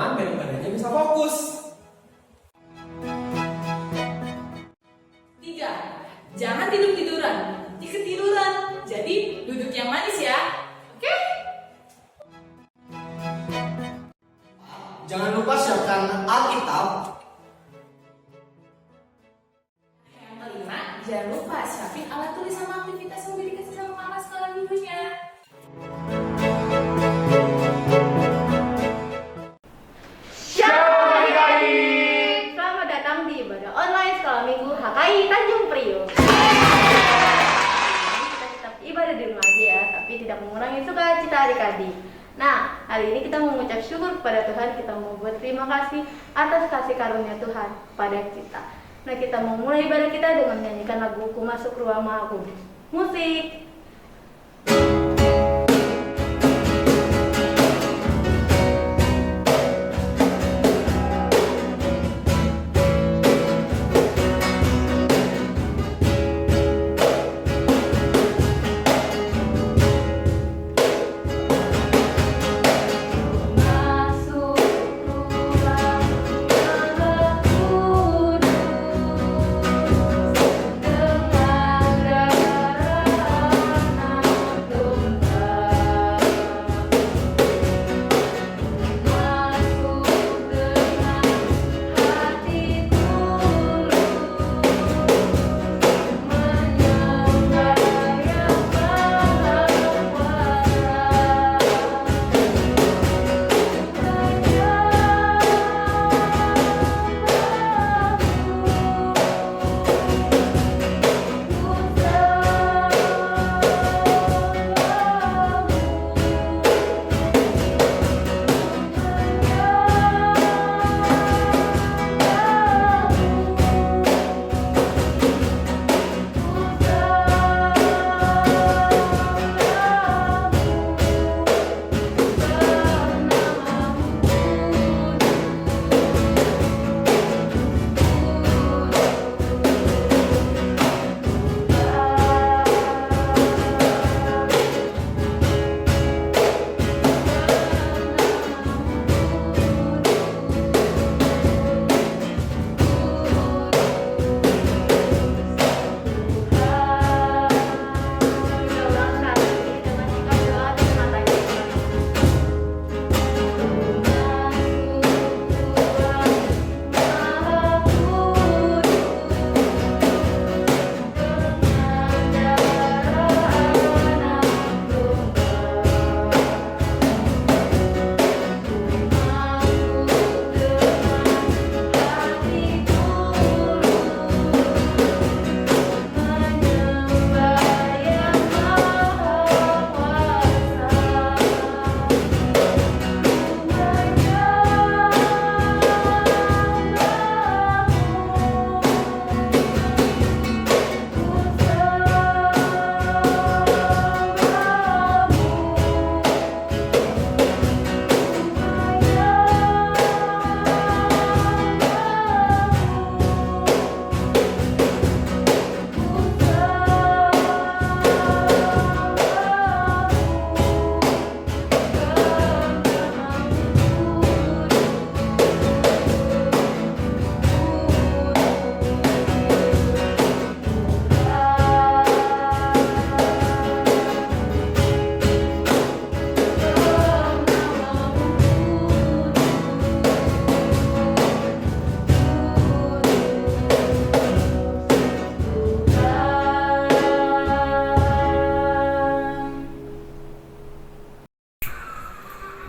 nyaman biar badannya bisa fokus. 3. Jangan tidur-tiduran. Nanti ketiduran. Jadi duduk yang manis ya. Oke? Jangan lupa siapkan Alkitab. Yang kelima, jangan lupa siapin alat tulis sama aktivitas yang udah dikasih sama mama sekolah minggunya. Shalom adik-adik. Selamat datang di ibadah online sekolah minggu HKI Tanjung Priok. Kita tetap ibadah di rumah aja ya, tapi tidak mengurangi sukacita adik-adik. Nah, hari ini kita mengucap syukur kepada Tuhan, kita mau berterima kasih atas kasih karunia Tuhan pada kita. Nah, kita mau mulai ibadah kita dengan menyanyikan lagu Ku Masuk Ruang Maha Kudus. Musik.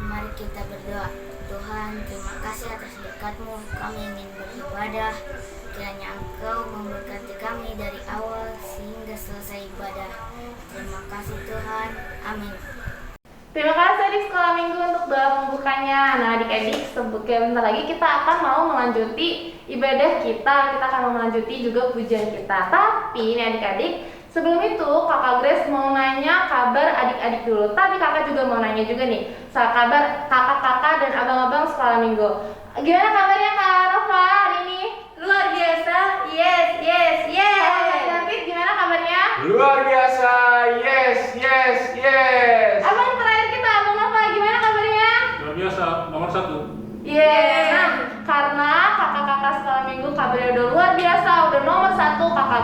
Mari kita berdoa. Tuhan, terima kasih atas berkat-Mu. Kami ingin beribadah. Kiranya Engkau memberkati kami dari awal sehingga selesai ibadah. Terima kasih Tuhan. Amin. Terima kasih di sekolah minggu untuk doa pembukanya. Nah, adik-adik, sebentar lagi kita akan mau melanjuti ibadah kita. Kita akan mau melanjuti juga pujian kita. Tapi ini adik-adik, sebelum itu kakak Grace mau nanya kabar adik-adik dulu. Tapi kakak juga mau nanya juga nih soal kabar kakak-kakak dan abang-abang sekolah minggu. Gimana kabarnya Kak Rafa hari ini? Luar biasa. Yes, yes, yes. David, gimana kabarnya? Luar biasa, yes, yes, yes. Abang terakhir kita, Abang Nova, gimana kabarnya? Luar biasa, nomor 1. Yes.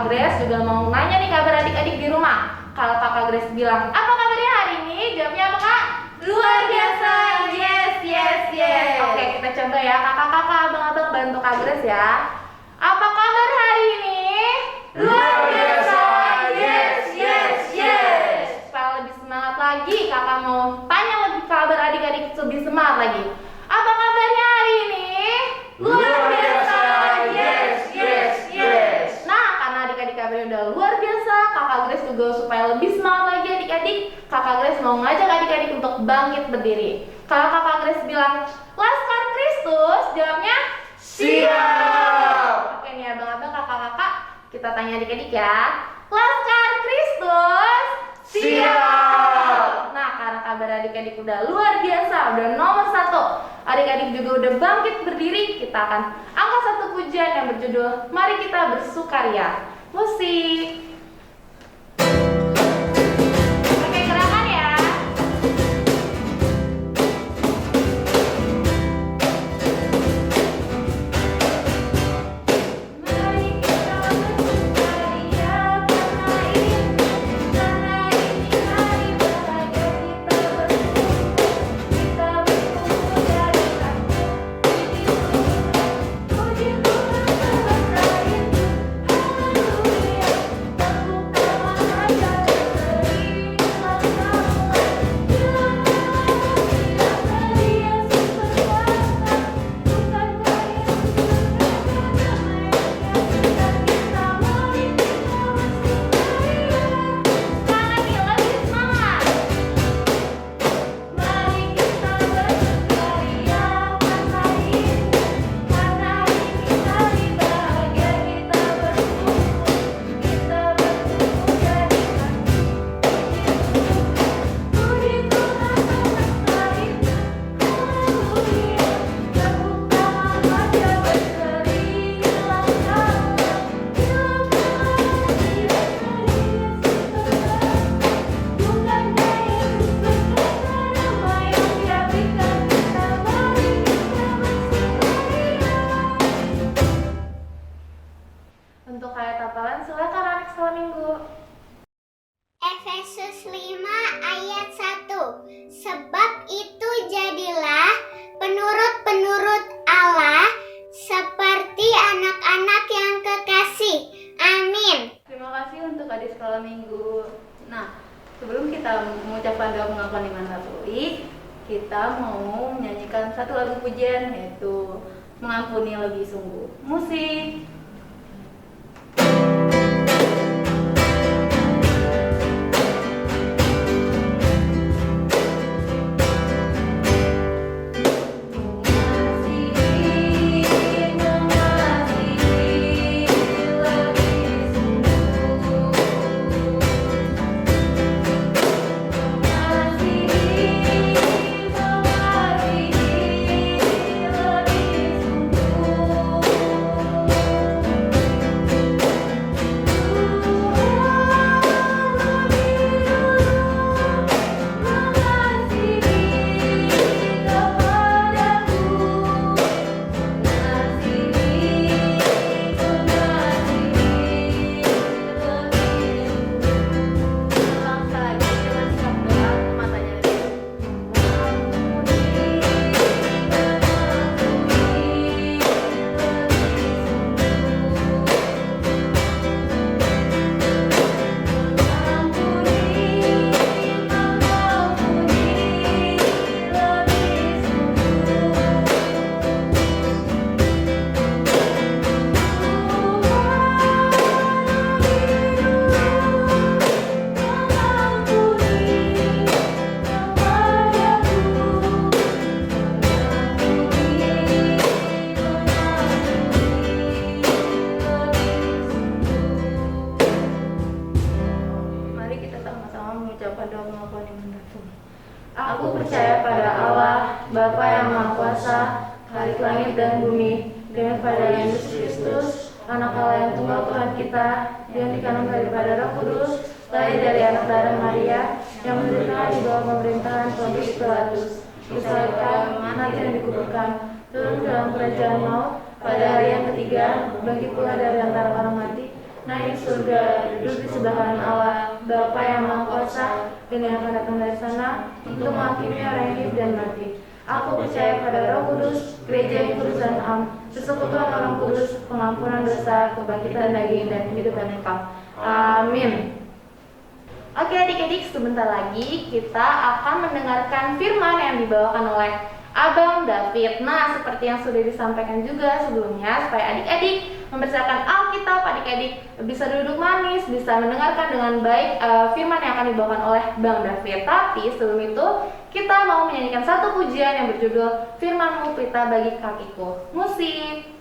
Grace juga mau nanya nih kabar adik-adik di rumah. Kalau kakak Grace bilang, apa kabarnya hari ini? Jawabnya apa kak? Luar biasa, yes, yes, yes. Oke, kita coba ya, kakak-kakak, abang-abang bantu kak Grace ya. Apa kabar hari ini? Luar biasa, yes, yes, yes. Supaya lebih semangat lagi, kakak mau tanya lebih kabar adik-adik lebih semangat lagi. Apa kabarnya hari ini? Luar biasa, yes, yes, yes. Nah, karena adik-adik kabarnya udah luar biasa, kakak Grace juga supaya lebih semangat lagi adik-adik, kakak Grace mau ngajak adik-adik untuk bangkit berdiri. Kalau kakak Grace bilang, Laskar Kristus, jawabnya Siap. Oke nih abang-abang, kakak-kakak, kita tanya adik-adik ya. Laskar Kristus Siap. Nah, karena kabar adik-adik udah luar biasa, udah nomor 1, adik-adik juga udah bangkit berdiri, kita akan angkat satu pujian yang berjudul Mari Kita Bersukaria. Musik. Oke, gerakan ya. Mari kita bersukaria karena ini hari bahagia kita berkumpul dari hati. Puji Tuhan semesta itu, haleluya. Tepuk tangan aja berseri, bilang Yesus berkuasa, bukankah Yesus berdamai, kita mari kita bersukaria. Tangan ini lebih semangat. Mari kita bersukaria karena ini hari bahagia kita berkumpul dari hati. Puji Tuhan semesta itu, haleluya. Tepuk tangan aja berseri, hilang kalah, hilang kasih dari Yesus berkuasa. Bukankah Yesus berkata damai yang Dia berikan kita, mari kita bersukaria. Untuk ayat hafalan silakan anak sekolah minggu. Efesus 5 ayat 1. Sebab itu jadilah penurut-penurut Allah seperti anak-anak yang kekasih. Amin. Terima kasih untuk adik sekolah minggu. Nah, sebelum kita mengucapkan doa pengakuan iman Katolik, kita mau menyanyikan satu lagu pujian yaitu Mengampuni Lebih Sungguh. Musik. Aku percaya pada Allah, Bapa yang Maha Kuasa, Khalik langit dan bumi, dan pada Yesus Kristus, Anak Allah yang tunggal Tuhan kita, yang dikandung daripada Roh Kudus, lahir dari anak darah Maria, yang menderita di bawah pemerintahan Pontius Pilatus, disalibkan, mati dan dikuburkan, turun ke dalam kerajaan maut, pada hari yang ketiga, bangkit pula dari antara orang mati, naik surga, duduk di sebelah kanan Allah, Bapa yang Maha Kuasa, dan yang akan datang dari sana untuk menghakimi orang yang hidup dan mati. Aku percaya pada Roh Kudus, gereja yang kudus dan am, persekutuan orang kudus, pengampunan dosa, kebangkitan daging, dan kehidupan kekal. Amin. Oke adik-adik, sebentar lagi kita akan mendengarkan firman yang dibawakan oleh Abang David. Nah, seperti yang sudah disampaikan juga sebelumnya, supaya adik-adik mempersiapkan Alkitab, adik-adik bisa duduk manis, bisa mendengarkan dengan baik firman yang akan dibawakan oleh Bang David. Tapi sebelum itu, kita mau menyanyikan satu pujian yang berjudul Firman-Mu Pelita bagi kakiku. Musik.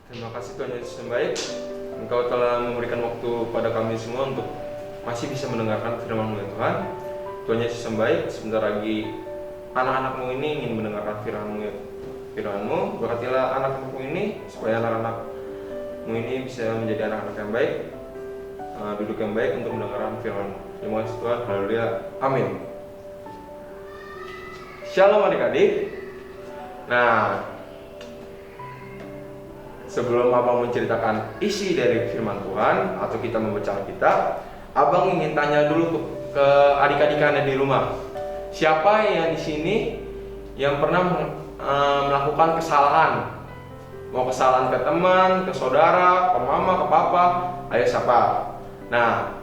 Terima kasih Tuhan Yesus yang baik. Engkau telah memberikan waktu pada kami semua untuk masih bisa mendengarkan firman-Mu ya Tuhan. Tuhan Yesus yang baik, sebentar lagi anak-anak-Mu ini ingin mendengarkan firman-Mu. Berkatilah anak-anak-Mu ini supaya anak-anak-Mu ini bisa menjadi anak-anak yang baik, duduk yang baik untuk mendengarkan firman-Mu. Terima kasih Tuhan, haleluya, amin. Shalom adik-adik. Nah, sebelum Abang menceritakan isi dari firman Tuhan atau kita membaca Alkitab, Abang ingin tanya dulu ke adik-adik yang ada di rumah. Siapa yang di sini yang pernah melakukan kesalahan? Mau kesalahan ke teman, ke saudara, ke mama, ke papa, ayo siapa? Nah,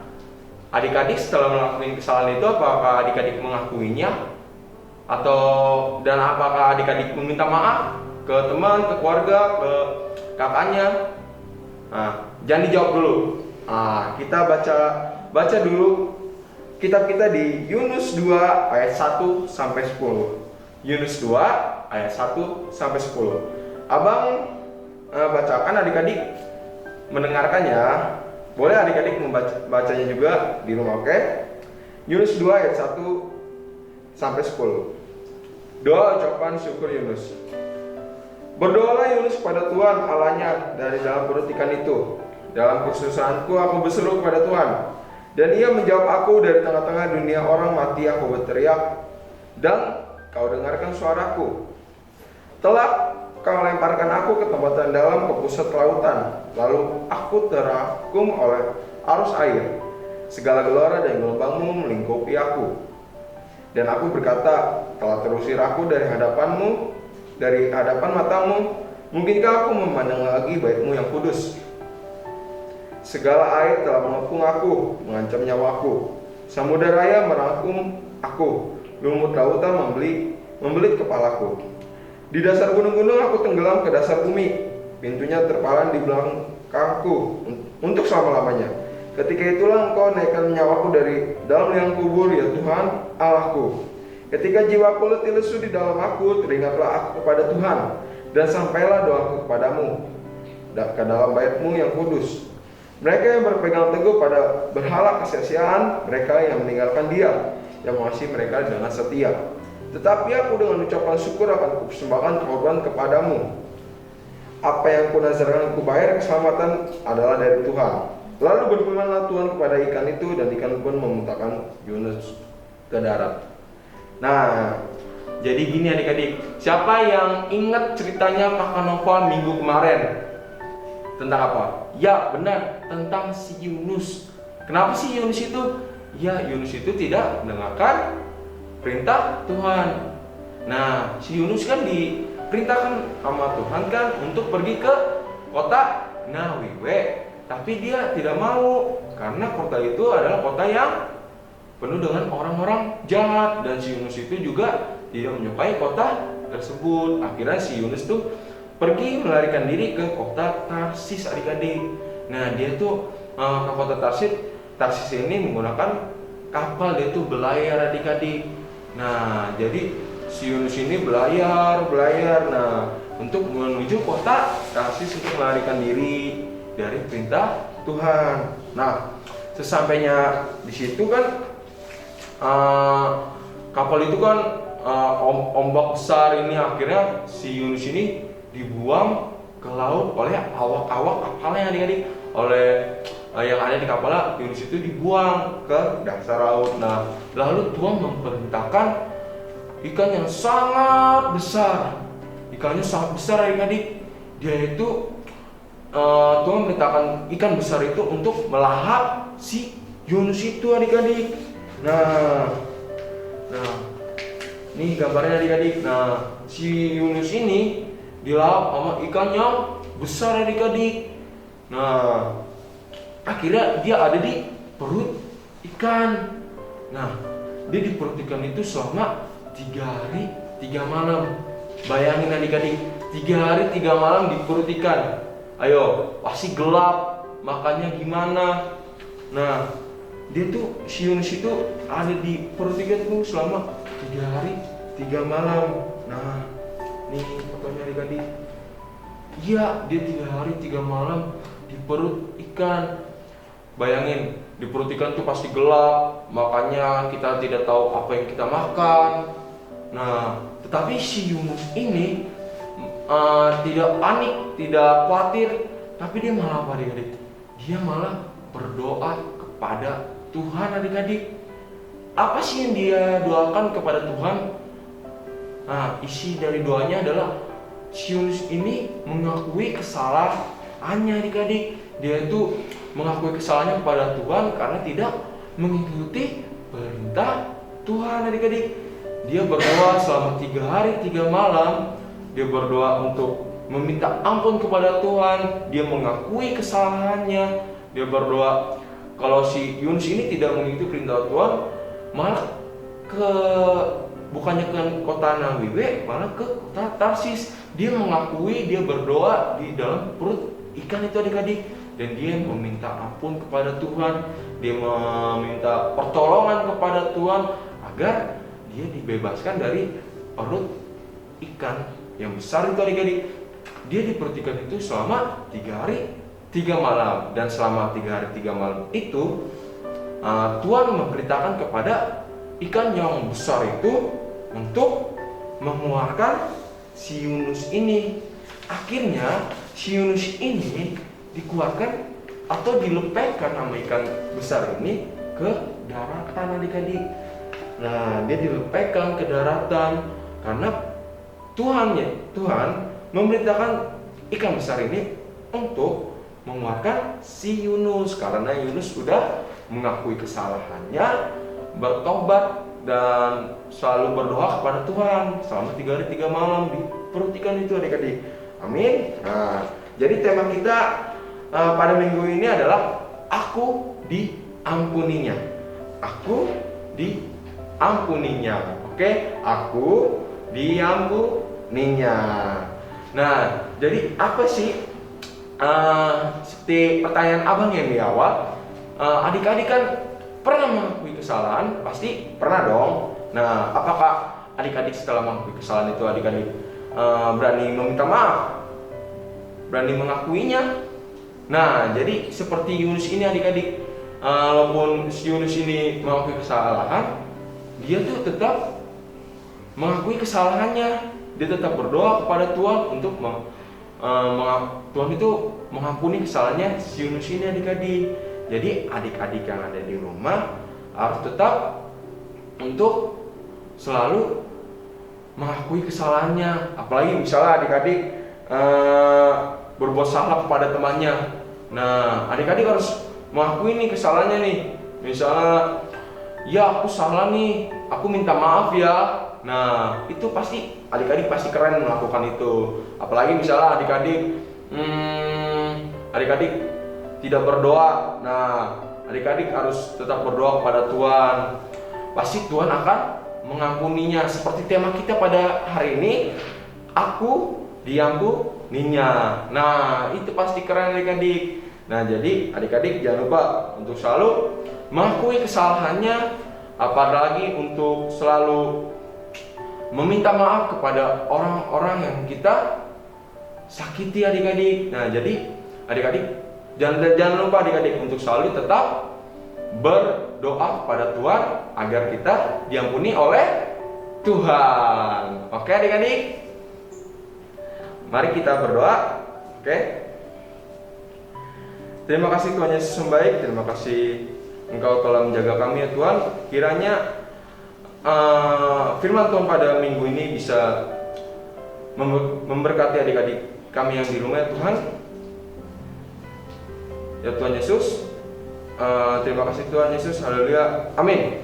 adik-adik setelah melakukan kesalahan itu, apakah adik-adik mengakuinya? Dan apakah adik-adik meminta maaf ke teman, ke keluarga, ke kakaknya? Nah, jangan dijawab dulu. Kita baca dulu kitab kita di Yunus 2 ayat 1 sampai 10. Yunus 2 ayat 1 sampai 10. Abang bacakan, adik-adik mendengarkannya. Boleh adik-adik membacanya juga di rumah, oke? Yunus 2 ayat 1 sampai 10. Doa ucapan syukur Yunus. Berdoalah Yunus kepada Tuhan Allahnya dari dalam perut ikan itu. Dalam kesusahanku aku berseru kepada Tuhan, dan ia menjawab aku. Dari tengah-tengah dunia orang mati aku berteriak, dan kau dengarkan suaraku. Telah kau lemparkan aku ke tempat yang dalam, ke pusat lautan. Lalu aku terangkum oleh arus air. Segala gelora dan gelombangmu melingkupi aku. Dan aku berkata, telah terusir aku dari hadapanmu, dari hadapan matamu. Mungkinkah aku memandang lagi bait-mu yang kudus? Segala air telah mengepung aku, mengancam nyawaku. Samudera raya merangkum aku. Lumut lautan membelit kepalaku. Di dasar gunung-gunung aku tenggelam ke dasar bumi. Pintunya terpalan di belakangku untuk selama-lamanya. Ketika itulah engkau naikkan nyawaku dari dalam liang kubur, ya Tuhan Allahku. Ketika jiwaku letih lesu di dalam aku, teringatlah aku kepada Tuhan, dan sampailah doaku kepadamu ke dalam bait-Mu yang kudus. Mereka yang berpegang teguh pada berhala kesia-siaan, mereka yang meninggalkan Dia, yang mengasihi mereka dengan setia. Tetapi aku dengan ucapan syukur akan kupersembahkan korban kepadamu. Apa yang kunazarkan kubayar keselamatan adalah dari Tuhan. Lalu berfirmanlah Tuhan kepada ikan itu, dan ikan pun memuntahkan Yunus ke darat. Nah, jadi gini adik-adik, siapa yang ingat ceritanya Kakak Nova minggu kemarin? Tentang apa? Ya benar, tentang si Yunus. Kenapa sih Yunus itu? Ya Yunus itu tidak mendengarkan perintah Tuhan. Nah, si Yunus kan diperintahkan sama Tuhan kan untuk pergi ke kota Niniwe. Tapi dia tidak mau, karena kota itu adalah kota yang penuh dengan orang-orang jahat. Dan si Yunus itu juga tidak menyukai kota tersebut. Akhirnya si Yunus tuh pergi melarikan diri ke kota Tarsis adik-adik. Nah dia tuh ke kota Tarsis ini menggunakan kapal. Dia tuh belayar adik-adik. Nah jadi si Yunus ini belayar. Nah untuk menuju kota Tarsis untuk melarikan diri dari perintah Tuhan. Nah, sesampainya di situ kan kapal itu kan ombak besar ini, akhirnya si Yunus ini dibuang ke laut oleh awak-awak kapalnya adik-adik. Oleh yang ada di kapal, Yunus itu dibuang ke dasar laut. Nah, lalu Tuhan memerintahkan ikan yang sangat besar. Ikannya sangat besar adik-adik. Dia itu Tuhan memerintahkan ikan besar itu untuk melahap si Yunus itu adik-adik. Nah, ini gambarnya adik-adik. Nah, si Yunus ini dilahap sama ikan yang besar adik-adik. Nah, akhirnya dia ada di perut ikan. Nah, dia di perut ikan itu selama 3 hari 3 malam. Bayangin adik-adik, 3 hari 3 malam di perut ikan. Ayo, pasti gelap, makannya gimana? Nah, dia tuh si Yunus itu ada di perut ikan tuh selama 3 hari 3 malam. Nah, nih fotonya adik-adik. Iya, dia 3 hari 3 malam di perut ikan. Bayangin, di perut ikan tuh pasti gelap, makanya kita tidak tahu apa yang kita makan. Nah, tetapi si Yunus ini tidak panik, tidak khawatir, tapi dia malah apa adik-adik? Dia malah berdoa kepada Tuhan adik-adik. Apa sih yang dia doakan kepada Tuhan? Nah, isi dari doanya adalah si Yunus ini mengakui kesalahannya adik-adik. Dia itu mengakui kesalahannya kepada Tuhan karena tidak mengikuti perintah Tuhan adik-adik. Dia berdoa selama 3 hari 3 malam. Dia berdoa untuk meminta ampun kepada Tuhan. Dia mengakui kesalahannya. Dia berdoa kalau si Yunus ini tidak mengikuti perintah Tuhan, malah bukannya ke kota Niniwe, malah ke kota Tarsis. Dia mengakui, dia berdoa di dalam perut ikan itu adik-adik. Dan dia meminta ampun kepada Tuhan. Dia meminta pertolongan kepada Tuhan agar dia dibebaskan dari perut ikan yang besar itu adik-adik. Dia di perut ikan itu selama 3 hari 3 malam, dan selama 3 hari 3 malam itu Tuhan memberitakan kepada ikan yang besar itu untuk mengeluarkan si Yunus ini. Akhirnya si Yunus ini dikeluarkan atau dilepaskan sama ikan besar ini ke daratan, adik-adik. Nah, dia dilepaskan ke daratan karena Tuhan memberitakan ikan besar ini untuk mengeluarkan si Yunus, karena Yunus sudah mengakui kesalahannya, bertobat, dan selalu berdoa kepada Tuhan selama 3 hari 3 malam di perut ikan itu, adik-adik. Amin. Nah, jadi tema kita pada minggu ini adalah aku diampuninya. Aku diampuninya. Oke, aku diampuninya. Nah, jadi apa sih seperti pertanyaan abang yang di awal, adik-adik kan pernah mengakui kesalahan? Pasti pernah dong. Nah, apakah adik-adik setelah mengakui kesalahan itu adik-adik berani meminta maaf? Berani mengakuinya? Nah, jadi seperti Yunus ini adik-adik, walaupun si Yunus ini mengakui kesalahan, dia tuh tetap mengakui kesalahannya. Dia tetap berdoa kepada Tuhan untuk Tuhan itu mengampuni kesalahannya si Yunus ini, adik-adik. Jadi adik-adik yang ada di rumah harus tetap untuk selalu mengakui kesalahannya. Apalagi misalnya adik-adik berbuat salah kepada temannya. Nah, adik-adik harus mengakui nih kesalahannya nih. Misalnya, ya aku salah nih, aku minta maaf ya. Nah, itu pasti adik-adik pasti keren melakukan itu. Apalagi misalnya adik-adik tidak berdoa. Nah, adik-adik harus tetap berdoa kepada Tuhan. Pasti Tuhan akan mengampuninya. Seperti tema kita pada hari ini, aku diampuninya. Nah, itu pasti keren adik-adik. Nah, jadi adik-adik jangan lupa untuk selalu mengakui kesalahannya, apalagi untuk selalu meminta maaf kepada orang-orang yang kita sakiti, adik-adik. Nah, jadi adik-adik jangan lupa adik-adik untuk selalu tetap berdoa kepada Tuhan agar kita diampuni oleh Tuhan. Oke, adik-adik? Mari kita berdoa. Oke. Terima kasih Tuhan Yesus yang baik. Terima kasih Engkau telah menjaga kami ya Tuhan. Kiranya firman Tuhan pada minggu ini bisa memberkati adik-adik kami yang di rumah ya Tuhan. Ya Tuhan Yesus. Terima kasih Tuhan Yesus. Haleluya. Amin.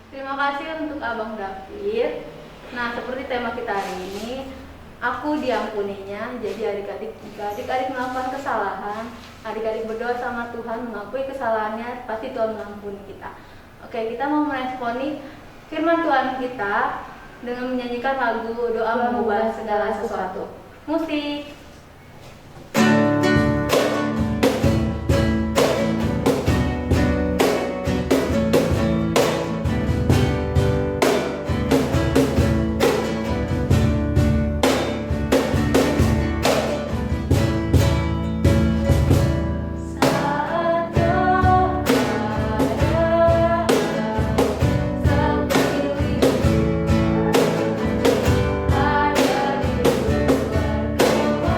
Terima kasih untuk Abang David. Nah, seperti tema kita hari ini, aku diampuninya. Jadi adik-adik, jika adik-adik melakukan kesalahan, adik-adik berdoa sama Tuhan, mengakui kesalahannya, pasti Tuhan mengampuni kita. Oke, kita mau meresponi firman Tuhan kita dengan menyanyikan lagu Doa Mengubah Segala Sesuatu. Musik. Ada di luar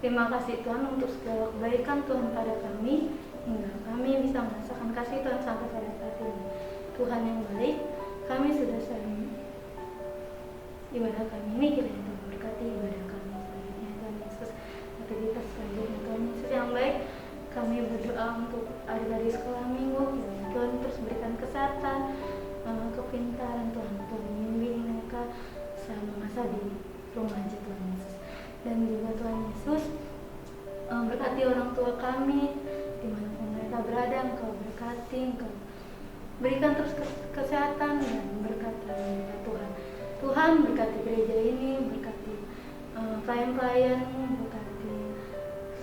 Terima kasih Tuhan untuk segala kebaikan Tuhan pada kami, hingga kami bisa merasakan kasih Tuhan sampai pada saat ini. Tuhan yang baik, kami sudah saling ibadah kami ini, kiranya Tuhan berkati ibadah kami selanjutnya Tuhan Yesus. Aktivitas selanjutnya Tuhan Yesus yang baik, kami berdoa untuk adik-adik sekolah minggu, kiranya Tuhan terus berikan kesehatan, kepintaran Tuhan, Tuhan membimbing mereka selama masa di rumah aja Tuhan Yesus. Dan juga Tuhan Yesus berkati orang tua kami dimanapun mereka berada, Engkau berkati, Engkau berikan terus kesehatan dan berkati juga Tuhan. Tuhan berkati gereja ini, berkati pelayan-pelayan, berkati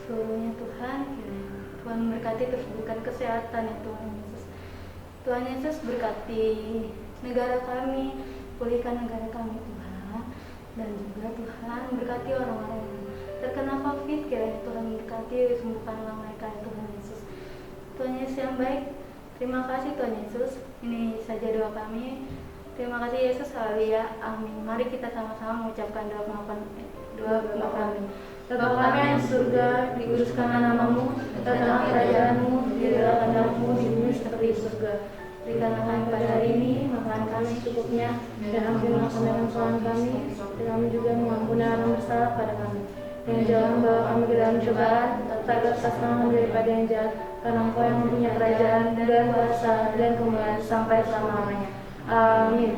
seluruhnya Tuhan. Kiranya Tuhan berkati terus berikan kesehatan ya Tuhan Yesus. Tuhan Yesus berkati negara kami, pulihkan negara kami Tuhan. Dan juga Tuhan berkati orang-orang yang terkena COVID, kiranya Tuhan berkati, sembuhkanlah mereka ya Tuhan Yesus. Tuhan Yesus yang baik, terima kasih Tuhan Yesus. Ini saja doa kami. Terima kasih Yesus, haleluya, amin. Mari kita sama-sama mengucapkan doa kami. Bapa kami yang di surga, dikuduskanlah namamu, datanglah kerajaanmu, jadilah kehendakmu di bumi seperti di surga. Berikanlah kami pada hari ini makanan kami cukupnya, dan ampunilah kami kesalahan kami, dan kami juga mengampuni orang bersalah pada kami. Dan jangan membawa kami ke dalam cobaan, tetapi lepaskanlah kami daripada yang jahat, karena Engkau yang mempunyai kerajaan dan kuasa dan kemuliaan sampai selama-lamanya. Amin.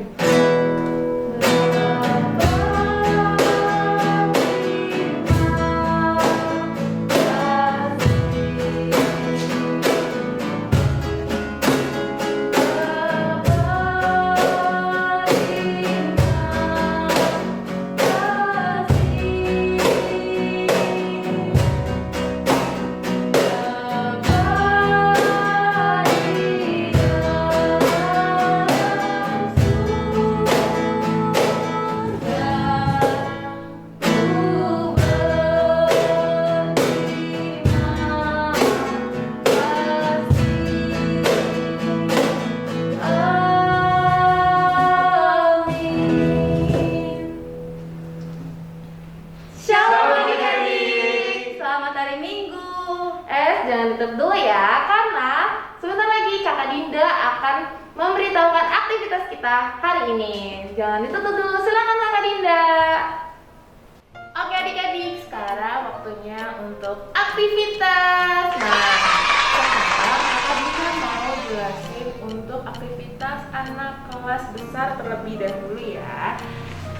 Jangan tutup dulu ya, karena sebentar lagi Kakak Dinda akan memberitahukan aktivitas kita hari ini. Jangan ditutup dulu, silakan Kakak Dinda. Oke adik-adik, sekarang waktunya untuk aktivitas. Nah, sekarang Kakak Dinda mau jelasin untuk aktivitas anak kelas besar terlebih dahulu ya.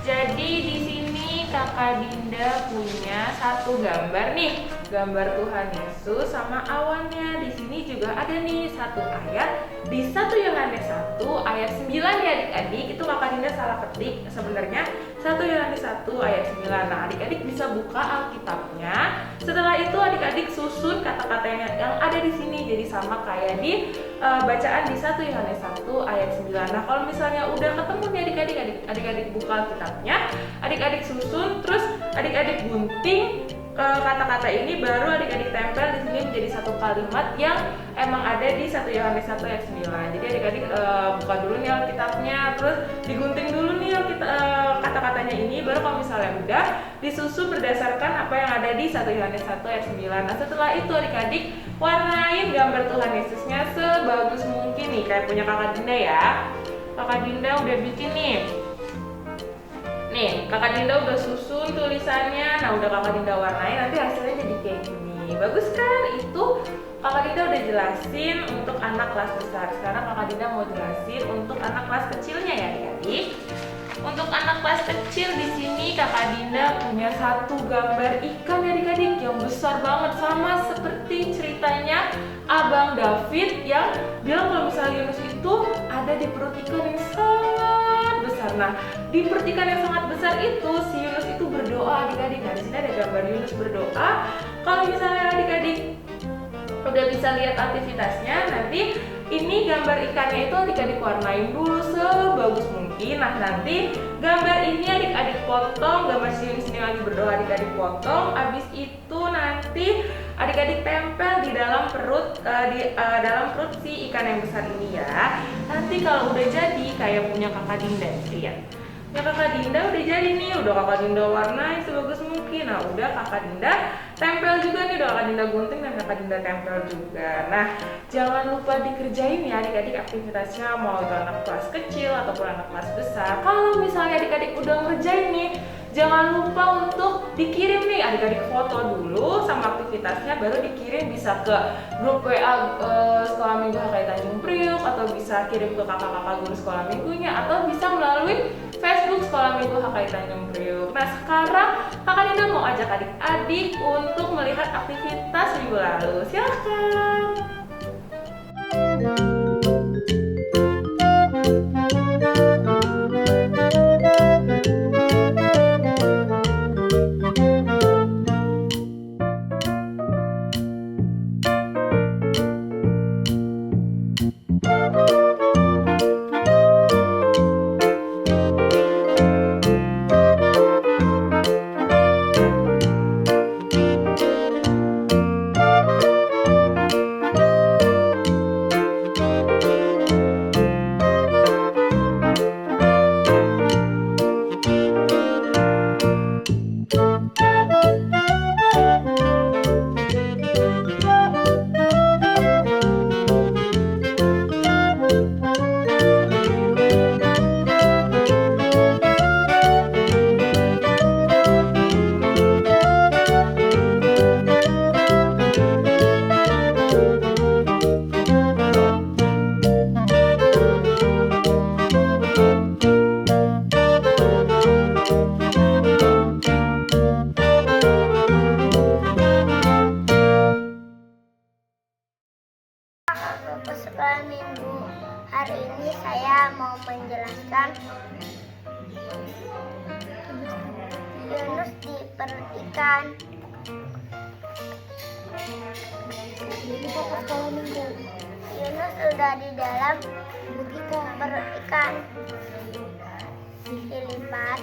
Jadi di sini Kakak Dinda punya satu gambar nih, gambar Tuhan Yesus sama awannya. Di sini juga ada nih satu ayat di 1 Yohanes 1 ayat 9 ya adik-adik. Itu Kakak Dinda salah ketik, sebenarnya 1 Yohanes 1 ayat 9. Nah, adik-adik bisa buka Alkitabnya. Setelah itu adik-adik susun kata-kata yang ada di sini jadi sama kayak di bacaan di 1 Yohanes 1 ayat 9. Nah, kalau misalnya udah ketemu nih adik-adik buka Alkitabnya, adik-adik susun, terus adik-adik gunting kata-kata ini, baru adik-adik tempel di sini menjadi satu kalimat yang emang ada di 1 Yohanes 1 ayat 9. Jadi adik-adik buka dulu nih Alkitabnya, terus digunting dulu nih kata-katanya ini, baru kalau misalnya udah disusun berdasarkan apa yang ada di 1 Yohanes 1 ayat 9. Nah, setelah itu adik-adik warnain gambar Tuhan Yesusnya sebagus mungkin nih, kayak punya Kakak Dinda ya. Kakak Dinda udah bikin nih. Nih, Kakak Dinda udah susun tulisannya. Nah, udah Kakak Dinda warnain, nanti hasilnya jadi kayak gini. Bagus kan? Itu Kakak Dinda udah jelasin untuk anak kelas besar. Sekarang Kakak Dinda mau jelasin untuk anak kelas kecilnya ya, adik-adik. Untuk anak kelas kecil di sini Kakak Dinda punya satu gambar ikan ya adik-adik yang besar banget, sama seperti ceritanya Abang David yang bilang kalau misalnya Yunus itu ada di perut ikan yang sangat besar. Nah, di perut ikan yang sangat besar itu si Yunus itu berdoa adik-adik. Nah, di sini ada gambar Yunus berdoa. Kalau misalnya adik-adik udah bisa lihat aktivitasnya, nanti ini gambar ikannya itu adik-adik warnain dulu sebagus mungkin. Nah, nanti gambar ini adik-adik potong, gambar si Yunus ini lagi berdoa adik-adik potong. Abis itu nanti adik-adik tempel di dalam perut dalam perut si ikan yang besar ini ya. Nanti kalau udah jadi kayak punya Kakak Dinda, lihat. Ya Kakak Dinda udah jadi nih, udah Kakak Dinda warnai sebagus mungkin. Nah, udah Kakak Dinda tempel juga nih, udah Kakak Dinda gunting dan Kakak Dinda tempel juga. Nah, jangan lupa dikerjain ya adik-adik aktivitasnya, mau itu anak kelas kecil ataupun anak kelas besar. Kalau misalnya adik-adik udah ngerjain nih, jangan lupa untuk dikirim nih adik-adik foto dulu sama aktivitasnya, baru dikirim bisa ke grup WA Sekolah Minggu HKI Tanjung Priok, atau bisa kirim ke kakak-kakak guru sekolah minggunya, atau bisa melalui Facebook Sekolah Minggu HKI Tanjung Priok. Nah, sekarang Kakak Dinda mau ajak adik-adik untuk melihat aktivitas minggu lalu. Silahkan. Buku sekolah minggu. Hari ini saya mau menjelaskan Yunus di perut ikan. Ini buku sekolah minggu. Yunus sudah di dalam perut ikan. Dilipat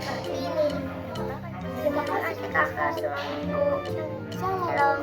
seperti ini. Terima kasih kakak sekolah minggu. Shalom.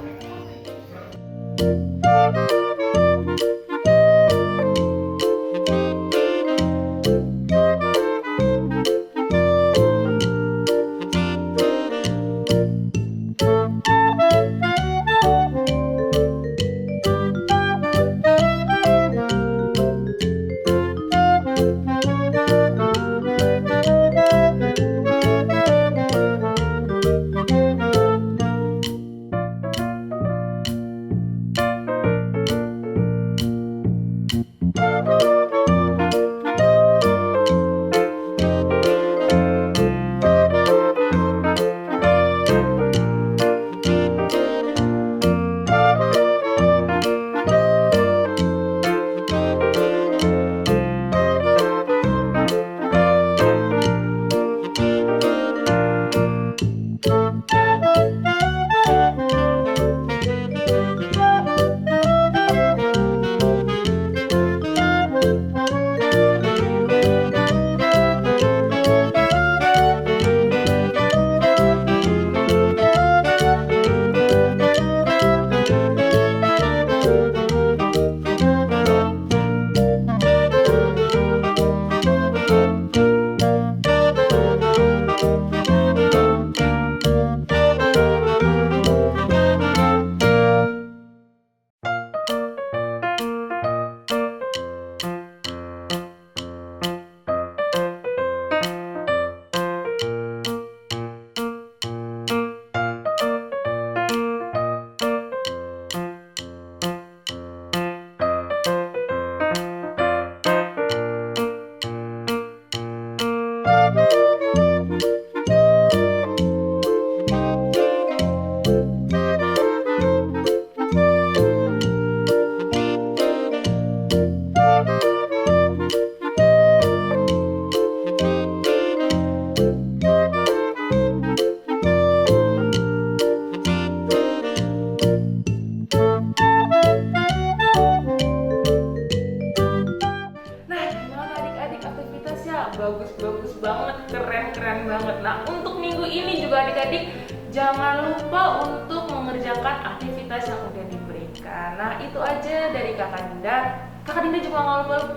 bagus banget, keren banget. Nah, untuk minggu ini juga adik-adik jangan lupa untuk mengerjakan aktivitas yang udah diberikan. Nah, itu aja dari Kakak Dinda. Kakak Dinda juga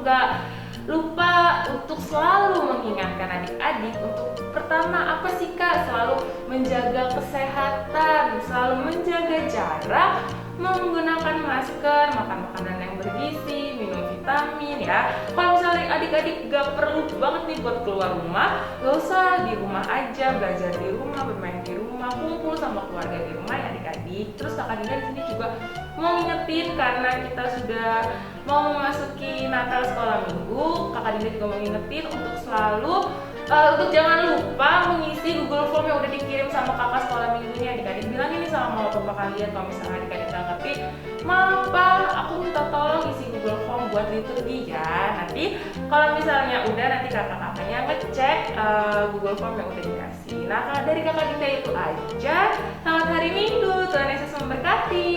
nggak lupa untuk selalu mengingatkan adik-adik untuk pertama apa sih Kak? Selalu menjaga kesehatan, selalu menjaga jarak, menggunakan masker, makan makanan yang bergizi, minum vitamin ya. Kalau misalnya adik-adik gak perlu banget nih buat keluar rumah, gak usah, di rumah aja, belajar di rumah, bermain di rumah, kumpul sama keluarga di rumah ya adik-adik. Terus Kakak Dinda di sini juga mau ngingetin karena kita sudah mau memasuki Natal sekolah minggu, Kakak Dinda juga mau ngingetin untuk selalu untuk jangan lupa mengisi Google Form yang udah dikirim sama kakak sekolah minggunya. Adik-adik bilang ini sama mama papa kalian kalau misalnya adik-adik nggak ngerti, Mama, aku minta tolong isi Google Form buat liturgi ya. Nanti kalau misalnya udah, nanti kakak-kakaknya ngecek Google Form yang udah dikasih. Nah, dari kakak Dinda itu aja. Selamat hari Minggu, Tuhan Yesus memberkati.